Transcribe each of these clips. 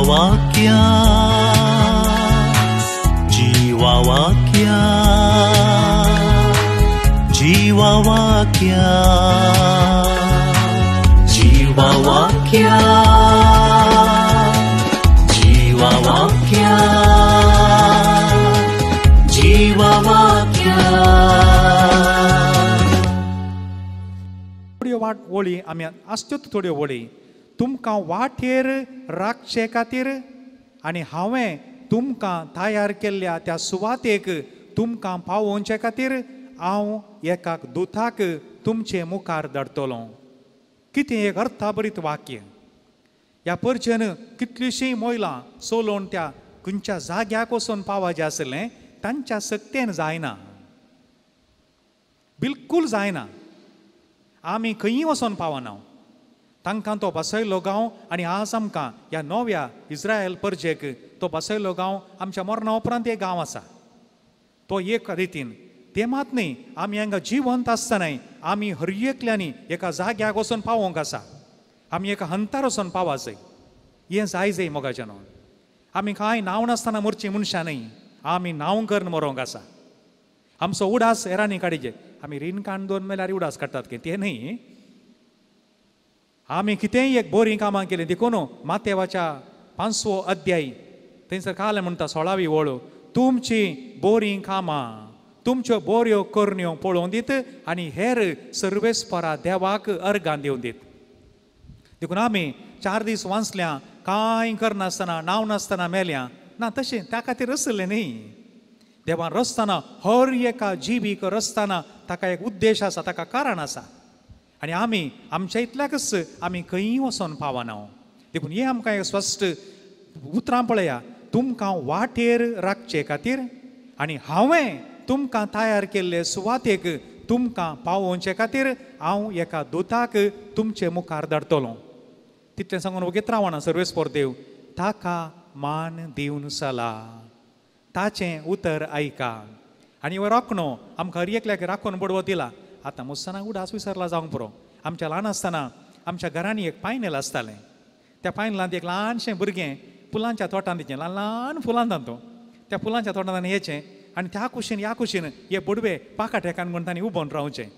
जीवावाक्या जीवावाक्या जीवावाक्या जीवावाक्या जीवावाक्या जीवावाक्या वाट ओळी आम्ही आसत्योत थोड्यो ओळी तुमकां वाटेर राखचे खातीर आनी हांवें तुमकां तयार केल्ल्या त्या सुवातेक तुमकां पावोवचे खातीर हांव एकाक दुताक तुमचे मुखार धाडटलो. कितें एक अर्थाभरीत वाक्य. ह्या परचेन कितलींशीं मोयलां सोलोवन त्या खंयच्या जाग्याक वचून पावचें आसलें तांच्या सक्तेन जायना, बिलकूल जायना. आमी खंयी वचोन पावना. तांकां तो बसयलो गांव आनी आज आमकां ह्या नव्या इस्रायल परजेक तो बसयलो गांव आमच्या मरणा उपरांत एक गांव आसा. तो एक रितीन ते मात न्ही, आमी हांगा जिवंत आसतनाय आमी हर एकल्यांनी एका जाग्याक वचोन पावोंक आसा. आमी एका हंतार वचोन पावा जाय. हें जाय जाय मोगाचें न्हू. आमी कांय नांव नासतना मरचीं मनशां न्ही, आमी नांव करून मरोंक आसा. आमचो उडास हेरांनी काडचे. आमी रीण काण दोन मेल्यार उडास काडटात की ते न्ही. आमी कितेंय एक बरीं कामां केलीं देखून मातेवाच्या 5वो अध्याय थंयसर कालें म्हणटा 16वी ओळ, तुमची बरीं कामां तुमच्यो बऱ्यो करण्यो पळोवन दीत आनी हेर सर्वेस्परा देवाक अर्गां दिवन दीत. देखून आमी 4 दीस वाचल्या कांय करनासतना नांव नासतना मेल्या ना, तशें त्या खातीर रचलें न्ही. देवान रचतना हर एका जिवीक रचतना ताका एक उद्देश आसा, ताका कारण आसा. आनी आमी आमच्या इतल्याकच आमी खंयी वचोन पावना. देखून हें आमकां एक स्पश्ट उतरां पळया. तुमकां वाटेर राखचे खातीर आनी हांवें तुमकां तयार केल्ले सुवातेक तुमकां पावोवचे खातीर हांव एका दुताक तुमचे मुखार धाडटलो. तितलें सांगून वगीत रावना सर्वेस्पर देव. ताका मान दिवन चला, ताचें उतर आयका. आनी हो रोखणो आमकां हर एकल्याक राखून बडवो दिला. आतां मुसतना उडास विसरला जावंक पुरो. आमच्या ल्हान आसतना आमच्या घरांनी एक पायनेल आसतालें. त्या पायनेलांत एक ल्हानशें भुरगें फुलांच्या तोटांत येचें, ल्हान ल्हान फुलां तांतो त्या फुलांच्या तोटांत येचें आनी त्या कुशीन ह्या कुशीन हे बुडवे पाकाटेकान म्हूण तांणी उबोवन रावचें.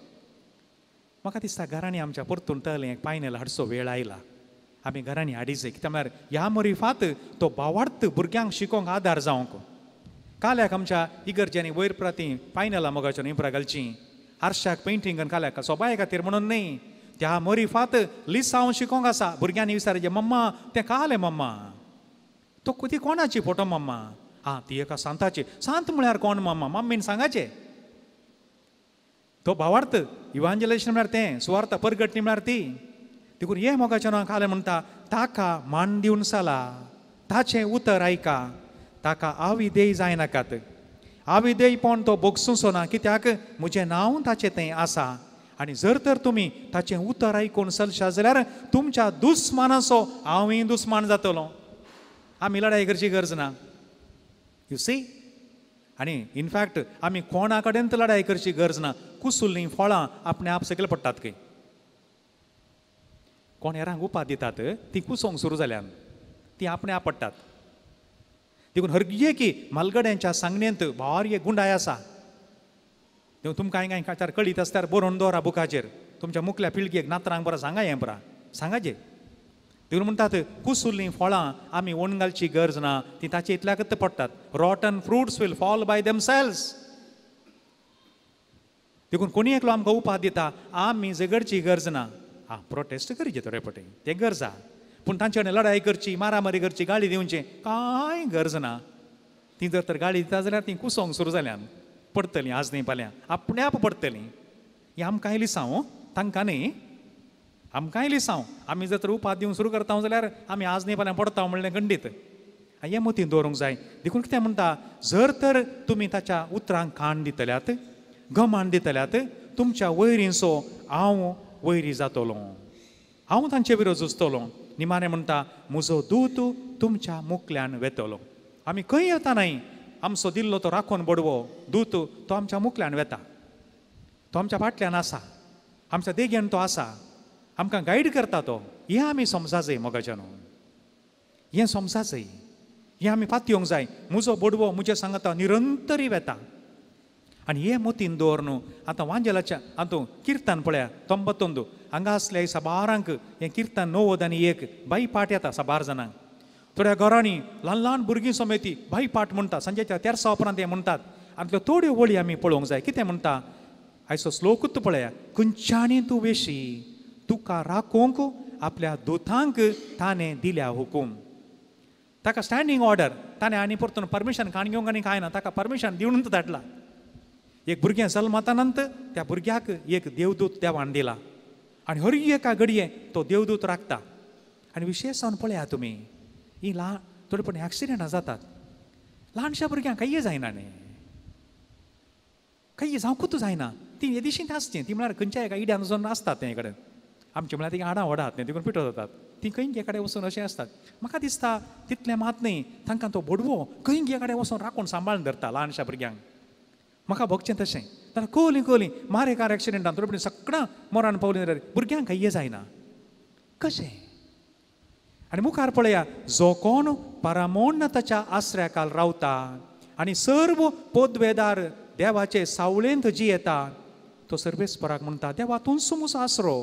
म्हाका दिसता घरांनी आमच्या परतून तळें एक पायनेल हाडचो वेळ आयला. आमी घरांनी हाडिचें, कित्याक म्हळ्यार ह्या मरिफात तो भावार्थ भुरग्यांक शिकोवंक आदार जावंक. काल्याक आमच्या इगर्जेनी वयर प्रती पायनेलां मोगाचें इम्प्रा घालचीं, आरशाक पेंटिंग काल्याक सोबाय खातीर म्हणून न्ही, त्या मरिफात लिसांव शिकोवंक आसा. भुरग्यांनी विचारचें, मम्मा तें कालें मम्मा, तो ती कोणाची फोटो मम्मा? हां ती एका सांताची. सांत म्हळ्यार कोण मम्मा? मम्मीन सांगाचें. तो भावार्थ इवांजलेशन म्हळ्यार तें, सुवार्थ परगटणी म्हळ्यार ती. देखून हे मोगाचें नांव कालें म्हणटा, ताका मान दिवन चला, ताचें उतर आयका, ताका आविदेय जायनाकात. आविदेयपण तो बोगसूचो ना, कित्याक म्हजें नांव ताचें थंय आसा. आनी जर तर तुमी ताचें उतर आयकून चलशा जाल्यार तुमच्या दुस्मानाचो हांवूय दुस्मान जातलो. आमी लढाई करची गरज ना. You see. आनी इनफॅक्ट आमी कोणा कडेन लढाई करची गरज ना. कुसुल्लीं फळां आपणे आप सकयल पडटात खंय. कोण हेरांक उपाद दितात ती कुसोवंक सुरू जाल्यान ती आपणे आप पडटात. देखून हरगिये म्हालगड्यांच्या सांगणेंत भारी एक गुंडाय आसा. देखून तुमकां कांय काचार कळीत आसल्यार बरोवन दवरा बुकाचेर. तुमच्या मुखल्या पिळगेक नातरांक बरं सांगा हें बरा सांगाचे. देखून म्हणटात कुसुल्लीं फळां आमी वण घालची गरज ना, ती ताचे इतल्याकच पडटात. Rotten fruits will fall by themselves. देखून कोणी एकलो आमकां उपाद दिता आमी झगडची गरज ना. हां प्रोटेस्ट करीचे तो रेपटे ते गरजा, पूण तांचे कडेन लढाई करची, मारामारी करची, गाळी दिवचे कांय गरज ना. ती जर तर गाळी दिता जाल्यार ती कुसोवंक सुरू जाल्यान पडटलीं. आज न्ही फाल्यां आपणे आप पडटलीं. हें आमकांय लिसांव, तांकां न्ही, आमकांय लिसांव. आमी जर तर उपाद दिवंक सुरू करता जाल्यार आमी आज न्ही फाल्यां पडटा म्हणलें खंडीत. हें मतीन दवरूंक जाय. देखून कितें म्हणटा, जर तर तुमी ताच्या उतरांक कान दितल्यात, घमान दितल्यात, तुमच्या वैरींचो हांव वैरी जातलो, हांव तांचे विरोध झुजतलो. निमाणें म्हणटा, म्हजो दूत तुमच्या मुखल्यान वेतलो. आमी खंय येता न्हय, आमचो दिल्लो तो राखून बडवो दूत तो आमच्या मुखल्यान वेता. तो आमच्या फाटल्यान आसा, आमच्या देगेन तो आसा, आमकां गायड करता तो. हें आमी समजा जाय मोगाच्यान. हें समजा जाय, हें आमी पातयोंक जाय. म्हजो बडवो म्हजे सांगता निरंतरी वेता. आनी हे मोतीन दवर न्हू. आतां वांजेलाच्या हातूं किर्तन पळया 91 हांगा आसल्या साबारांक हें किर्तन 90 आनी 1 बाई पाट येता साबार जाणांक. थोड्या घरांनी ल्हान ल्हान भुरगीं समेती बाई पाट म्हणटा. सांजेच्या 13 उपरांत हें म्हणटात. आनी थोड्यो वळी आमी पळोवंक जाय. कितें म्हणटा आयचो श्लोकूच पळया. खंयच्यानी तूं वेशी तुका राखोंक आपल्या दोतांक ताणें दिल्या हुकूम. ताका स्टँडींग ऑर्डर ताणें आनी परतून परमिशन काण घेवंक आनी कांय ना. ताका परमिशन दिवनूच धाडला. एक भुरगें जल्मातानंत त्या भुरग्याक एक देवदूत देवान दिला. आनी हर एका घडये तो देवदूत राखता. आनी विशेश जावन पळया तुमी ही ल्हान थोडेपणी एक्सिडेंटां जातात. ल्हानशा भुरग्यांक काही जायना न्ही. काही जावंकूच जायना. ती हे दिशीन आसची. ती म्हळ्यार खंयच्या एका इड्यान वचून आसतात तें कडेन. आमचे म्हळ्यार ती आडां व्हडात न्ही देखून पिठो जातात. ती खंय कडेन वचून अशें आसतात. म्हाका दिसता तितलें मात न्ही तांकां तो बडवो खंय कडेन वचून राखून सांबाळून धरता ल्हानशा भुरग्यांक. म्हाका भोगचें तशें. जाल्यार कोली मारे कार एक्सिडेंटान थोडे सगळां मरण पावली जाल्यार भुरग्यांक काही जायना. कशें? आनी मुखार पळया. जो कोण परमोन्नताच्या आश्रयाखाल रावता आनी सर्व पोदवेदार देवाचे सावळेंत जियेता तो सर्वेस्पराक म्हणटा देवा तूंच म्हजो आसरो,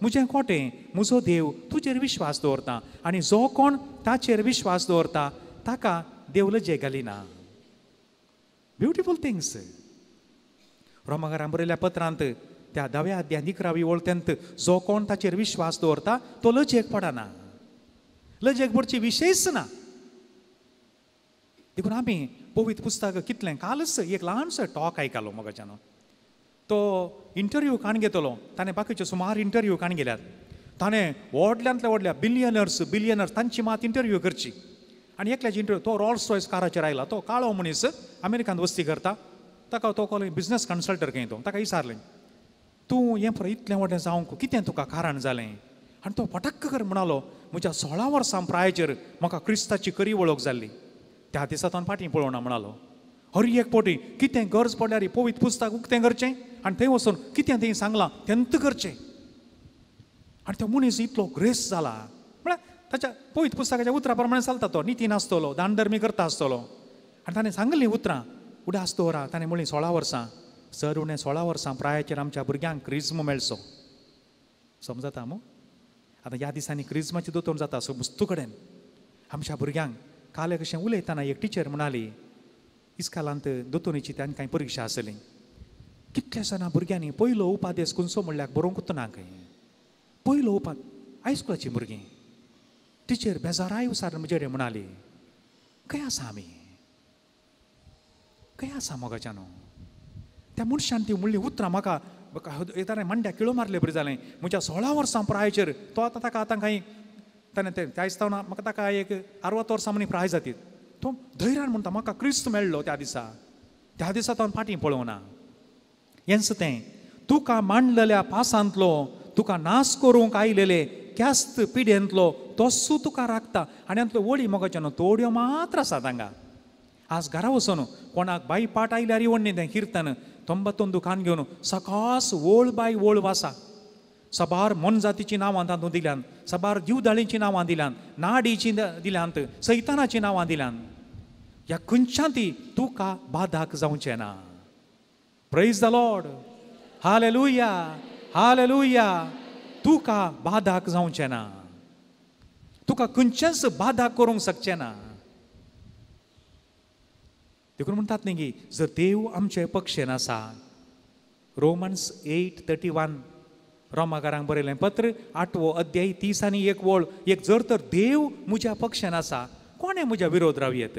म्हजें कोटें, म्हजो देव तुजेर विश्वास दवरता. आनी जो कोण ताचेर विश्वास दवरता ताका देव लजे घालिना. Beautiful things. रोमाकारांक बरयल्या पत्रांत त्या 10व्या अध्यायान 11वी वळतेंत जो कोण ताचेर विश्वास दवरता तो लजेक पडना. लजेक पडची विशेष ना. देखून आमी पवित्र पुस्तक कितलें कालच एक ल्हानसो टॉक आयकलो मोगाच्यान. तो इंटरव्यू काण घेतलो. ताणें बाकीचे सुमार इंटरव्यू काण गेल्यात. ताणें व्हडल्यांतल्या व्हडल्या बिलियनर्स तांची मात इंटरव्यू करची. आनी एकल्याची इंटरव्यू तो रॉल्स रॉयस काराचेर आयला. तो काळो मनीस अमेरिकांत वस्ती करता. ताका तो कॉलेज बिझनस कन्सल्टर खंय तो. ताका विचारलें तूं हें पळय इतलें व्हडें जावंक कितें तुका कारण जालें. आनी तो फटक्क कर म्हणलो म्हज्या 16 वर्सां प्रायाचेर म्हाका क्रिस्ताची खरी वळख जाल्ली. त्या दिसा तो फाटीं पळोवना म्हणलो. हर एक फावटी कितें गरज पडल्यार पवित्र पुस्तक उक्तें करचें आनी थंय वचून कितें थंय सांगलां तेंत करचें. आनी तो मनीस इतलो ग्रेस जाला. म्हळ्यार ताच्या पवित्र पुस्तकाच्या उतरां प्रमाणे चलता तो. निती नासतलो, दानधर्मी करता आसतलो. आनी ताणें सांगलीं उतरां उडास दवरा. ताणें म्हणलीं 16 वर्सां सर उणें 16 वर्सां प्रायाचेर आमच्या भुरग्यांक क्रिज्म मेळचो. समजता मू. आतां ह्या दिसांनी क्रिज्माचें दोतोर जाता असो मस्तू कडेन. आमच्या भुरग्यांक काले कशें उलयतना एक टिचर म्हणाली इस्कालांत दोतोरीची तांकां कांय परिक्षा आसली. कितल्या जाणां भुरग्यांनी पयलो उपादेश खंयचो म्हणल्यार बरोवंकूच ना खंय. पयलो हायस्कुलाची भुरगीं. टिचर बेजाराय उसार म्हजे म्हणाली खंय आसा आमी, खंय आसा मोगाच्यानो. त्या मनशान ती म्हणली उतरां म्हाका ताणें मांड्या किळो मारले बरें जालें. म्हज्या 16 वर्सां प्रायाचेर तो आतां ताका आतां कांय ताणें तें आयजतावना म्हाका ताका एक 60 वर्सां म्हणी प्राय जाती. तो धैर्यान म्हणटा म्हाका क्रिस्त मेळ्ळो त्या दिसा तो फाटीं पळोवना. हेंच तें तुका मांडलेल्या पासांतलो तुका नाश करूंक आयलेले क्यास्त पिड्येंतलो तोसू तुका राखता. आनी आंतल्यो वळी मोगाच्यानो थोड्यो मात्र आसा तांकां. आज घरा वचून कोणाक बाई पाट आयल्यार येवन न्ही तें किर्तन 91 कान घेवन सकास वोळ बाय वोळ वासा. सबार मन जातीची नांवां तातूंत दिल्यान, सबार जीवदाळींची नांवां दिल्यान, नाडीची दिल्यांत, सैतानाची नांवां दिल्यान. ह्या खंयच्या ती तुका बादाक जावचें ना. Praise the lord. Hallelujah hallelujah. तुका बादाक जावचें ना. तुका खंयचेंच बादाक करूंक शकचें ना. देखून म्हणटात न्ही की जर देव आमचे पक्षेन आसा. रोमन्स 8:31 रोमाकारांक बरयलें पत्र 8वो अध्याय 30 आनी 1 वळ. एक जर तर देव म्हज्या पक्षान आसा कोणें म्हज्या विरोध रावयेत.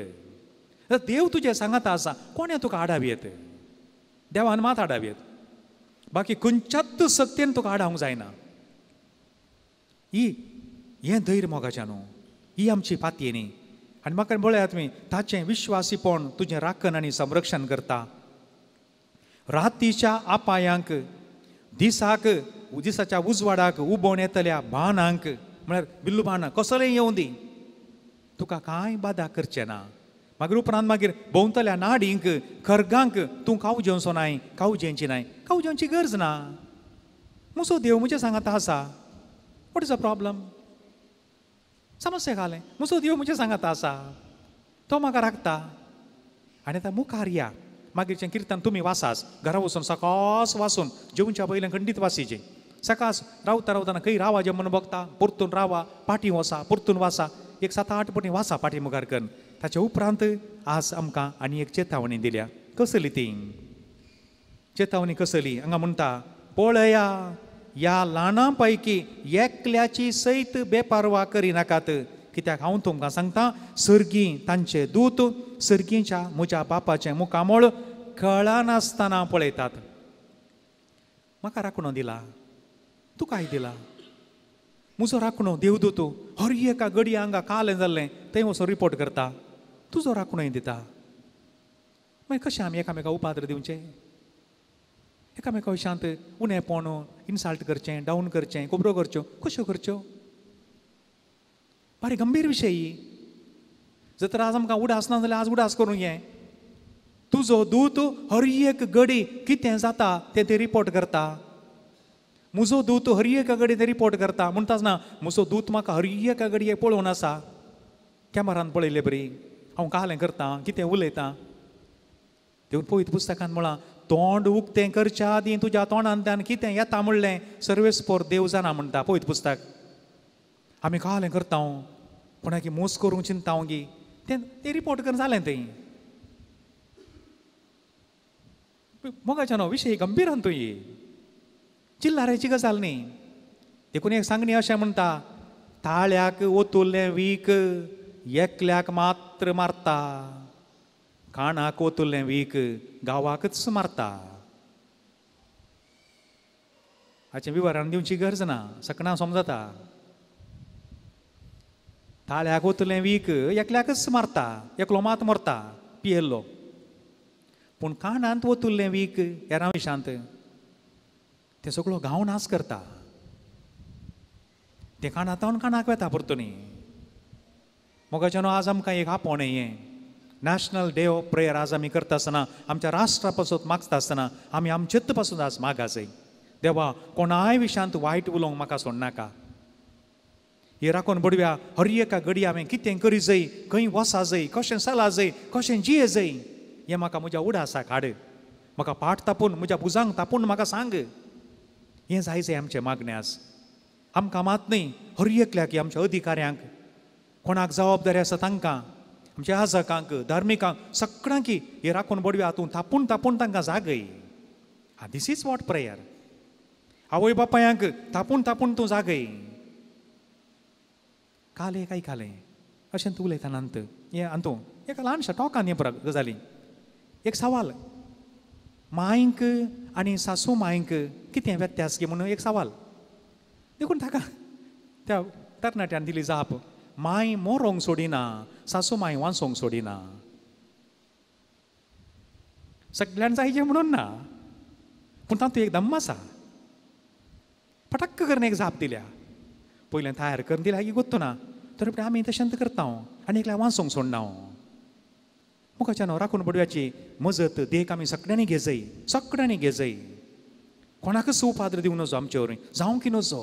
देव तुजे सांगाता आसा कोणें तुका आडावयेत. देवान मात आडावयेत. बाकी खंयच्याच सक्तीन तुका आडावंक जायना. हें धैर्य मोगाच्यानो. ही आमची पातये न्ही. आनी म्हाका पळयात तुमी ताचें विश्वासीपण तुजें राखण आनी संरक्षण करता. रातीच्या आपायांक दिसाच्या उजवाडाक उबोवन येतल्या बाणांक म्हळ्यार बिल्लू बाण कसलेय येवं दी तुका कांय बादा करचें ना. मागीर उपरांत मागीर भोंवतल्या नाडींक खरगांक तूं काव जेवचो नाय, काव जेवची नाय. काव जेवची गरज ना. म्हजो देव म्हजे सांगाता आसा. What is a problem. समस्या घालें म्हजो देव म्हजे सांगात आसा तो म्हाका राखता आनी आतां मुखार या मागीरचें किर्तन तुमी वाचास घरा वचून सकाळच वाचून जेवच्या पयलें खंडीत वाचीचें सकाळच रावता रावतना खंय रावा जे म्हणून बघता परतून रावा पाटी वचा परतून वाचा एक 7-8 पटी वाचा पाटी मुखार करून ताच्या उपरांत आज आमकां आनी एक चेतावणी दिल्या कसली ती चेतावणी कसली हांगा म्हणटा पळया ह्या ल्हानां पैकी एकल्याची सैत बेपारवा करिनाकात कित्याक हांव तुमकां सांगता सर्गी तांचे दूत सर्गीच्या म्हज्या बापाचें मुखामोळ कळनासतना पळयतात म्हाका राखणो दिला तुकाय दिला म्हजो राखणो देवदूत हर एका घडये हांगा कालें जाल्लें थंय वचून रिपोर्ट करता तुजो राखणोय दिता मागीर कशें आमी एकामेकाक उपाद्र दिवचें एकामेका विशांत उणेपण इन्सल्ट करचें डावन करचें कोबरो करच्यो कश्यो करच्यो बारी गंभीर विशय जर तर आज आमकां उडास ना जाल्यार आज उडास करूं ये तुजो दूत हर एक घडी कितें जाता तें रिपोर्ट करता म्हजो दूत हर एका घडी ते रिपोर्ट करता म्हणटाच ना म्हजो दूत म्हाका हर एका घडये पळोवन आसा कॅमेरान पळयले बरी हांव कालें करता कितें उलयतां देवून पळयत पुस्तकांत म्हळां तोंड उक्तें करच्या आदीं तुज्या तोंडांतल्यान कितें येता म्हणलें सर्वेस्पोर देव जाणा म्हणटा पळयत पुस्तक आमी कालें करता कोणाकी मोस करूंक चिंता गी तें रिपोर्ट करून जालें थंय मोगाच्या न्हू विशय गंभीर आसा तुयी चिल्लाराची गजाल न्ही देखून एक सांगणी अशें म्हणटा ताळ्याक ओतुल्लें वीक एकल्याक मात्र मारता काणाक ओतुल्लें वीक गांवाकच मारता हाचें विवरण दिवची गरज ना सकना समजता ताळ्याक ओतुल्लें वीक एकल्याकच मारता एकलो मात मरता पियेल्लो पूण कानांत ओतुल्लें वीक हेरां विशांत ते सगळो गांव नाश करता ते कानांतावन कानाक वेता परतुनी मोगाच्यान आज आमकां एक आपोण हें नॅशनल डे ऑफ प्रेयर आज आमी करता आसतना आमच्या राष्ट्रा पासून मागता आसतना आमी आमचेत पासून आज मागास देवा कोणाय विशयांत वायट उलोवंक म्हाका सोडनाका हे राखून बडव्या हर एका घडी हांवें कितें करी जाय खंय वसा जाय कशें चला जाय कशें जिये जाय हें म्हाका म्हज्या उडासाक हाड म्हाका पाठ तापून म्हज्या भुजांक तापून म्हाका सांग हें जाय जाय आमचें मागणें आज आमकां मात न्ही हर एकल्याक आमच्या अधिकाऱ्यांक कोणाक जबाबदारी आसा तांकां आमच्या याजकांक धार्मिकांक सगळ्यांक हे राखून बडव्या हातून तापून तापून तांकां जागय दीस इज वॉट प्रेयर आवय बापायांक तापून तापून तूं जागय कालें काय कालें अशें तूं उलयतना अंत हें अंतू एका ल्हानशा टॉकान हें पळय गजाली एक सवाल मांयक आनी सासू मांयक कितें व्यत्यास गे म्हणून एक सवाल देखून ताका त्या तरणाट्यान दिली जाप मांय मोरोंक सोडिना सासू मांय वांसोंक सोडिना सगळ्यान जायचें म्हणून ना पूण तातूंत एक दम्म आसा फटक्क करून एक जाप दिल्या पयलें तयार करून दिल्या की गोत्तो ना तर आमी तशेंत करता आनी एकल्या वांसोंक सोडना मुखाच्यान राखून बडव्याची मजत देख आमी सगळ्यांनी घे जाय सगळ्यांनी घे जाय कोणाकच उपाद्र दिवं नजो आमचे वरवीं जावं की नजो